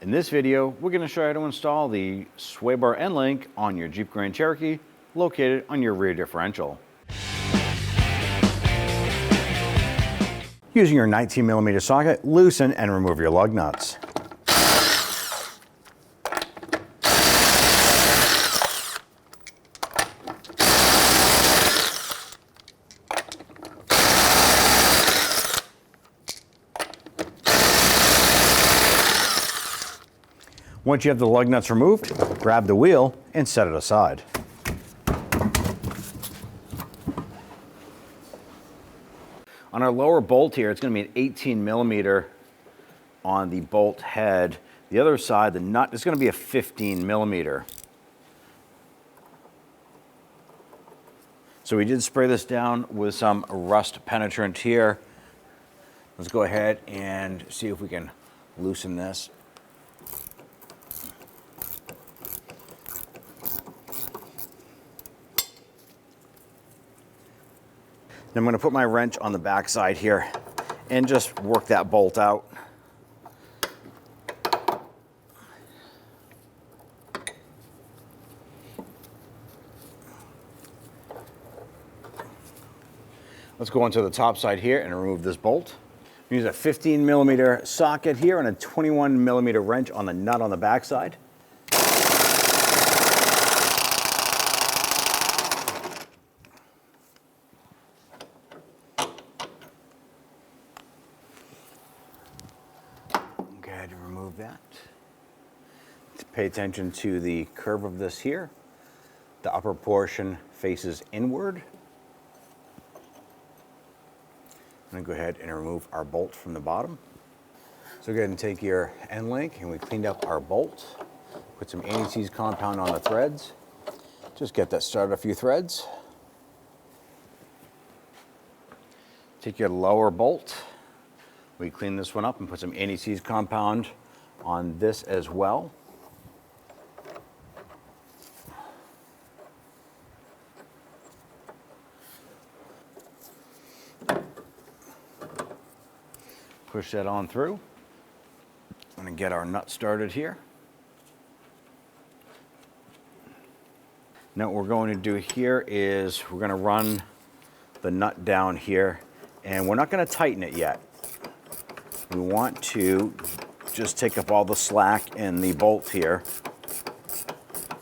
In this video, we're going to show you how to install the sway bar end link on your Jeep Grand Cherokee located on your rear differential. Using your 19mm socket, loosen and remove your lug nuts. Once you have the lug nuts removed, grab the wheel and set it aside. On our lower bolt here, it's going to be an 18mm on the bolt head. The other side, the nut, is going to be a 15mm. So we did spray this down with some rust penetrant here. Let's go ahead and see if we can loosen this. Then I'm going to put my wrench on the back side here and just work that bolt out. Let's go onto the top side here and remove this bolt. Use a 15mm socket here and a 21mm wrench on the nut on the back side. Go ahead and remove that. Pay attention to the curve of this here. The upper portion faces inward. I'm going to go ahead and remove our bolt from the bottom. So go ahead and take your end link, and we cleaned up our bolt. Put some anti-seize compound on the threads. Just get that started a few threads. Take your lower bolt. We clean this one up and put some anti-seize compound on this as well. Push that on through. I'm going to get our nut started here. Now what we're going to do here is we're going to run the nut down here, and we're not going to tighten it yet. We want to just take up all the slack in the bolt here.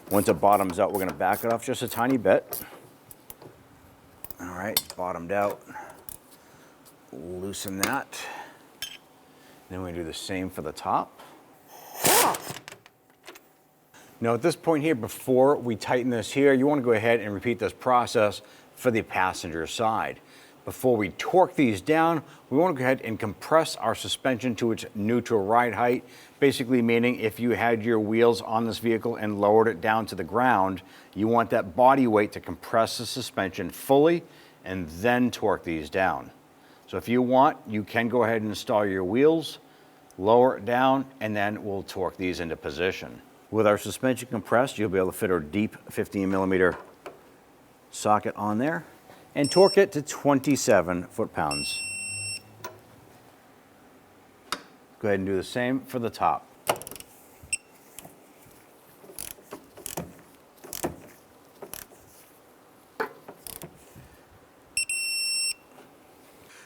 Once it bottoms out, we're going to back it off just a tiny bit. All right, bottomed out. Loosen that. Then we do the same for the top. Now at this point here, before we tighten this here, you want to go ahead and repeat this process for the passenger side. Before we torque these down, we want to go ahead and compress our suspension to its neutral ride height, basically meaning if you had your wheels on this vehicle and lowered it down to the ground, you want that body weight to compress the suspension fully and then torque these down. So if you want, you can go ahead and install your wheels, lower it down, and then we'll torque these into position. With our suspension compressed, you'll be able to fit our deep 15mm socket on there and torque it to 27 foot-pounds. Go ahead and do the same for the top.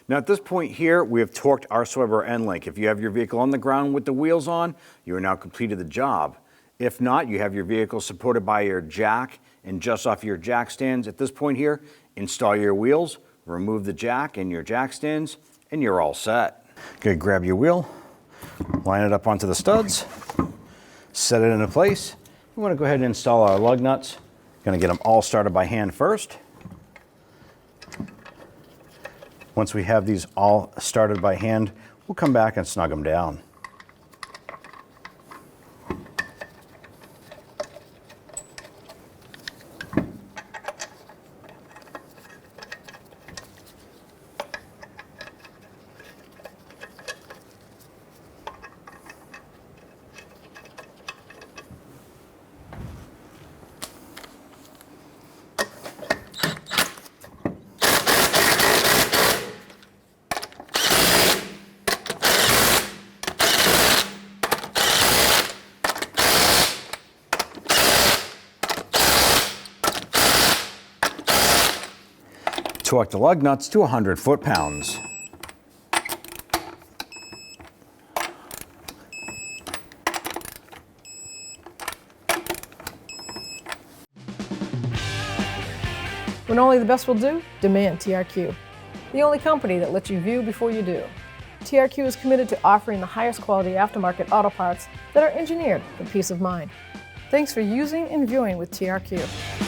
Now at this point here, we have torqued our sway bar end link. If you have your vehicle on the ground with the wheels on, you are now completed the job. If not, you have your vehicle supported by your jack and just off your jack stands. At this point here, install your wheels, remove the jack and your jack stands, and you're all set. Okay, grab your wheel, line it up onto the studs, set it into place. We want to go ahead and install our lug nuts. Going to get them all started by hand first. Once we have these all started by hand, we'll come back and snug them down. Torque the lug nuts to 100 foot-pounds. When only the best will do, demand TRQ. The only company that lets you view before you do. TRQ is committed to offering the highest quality aftermarket auto parts that are engineered for peace of mind. Thanks for using and viewing with TRQ.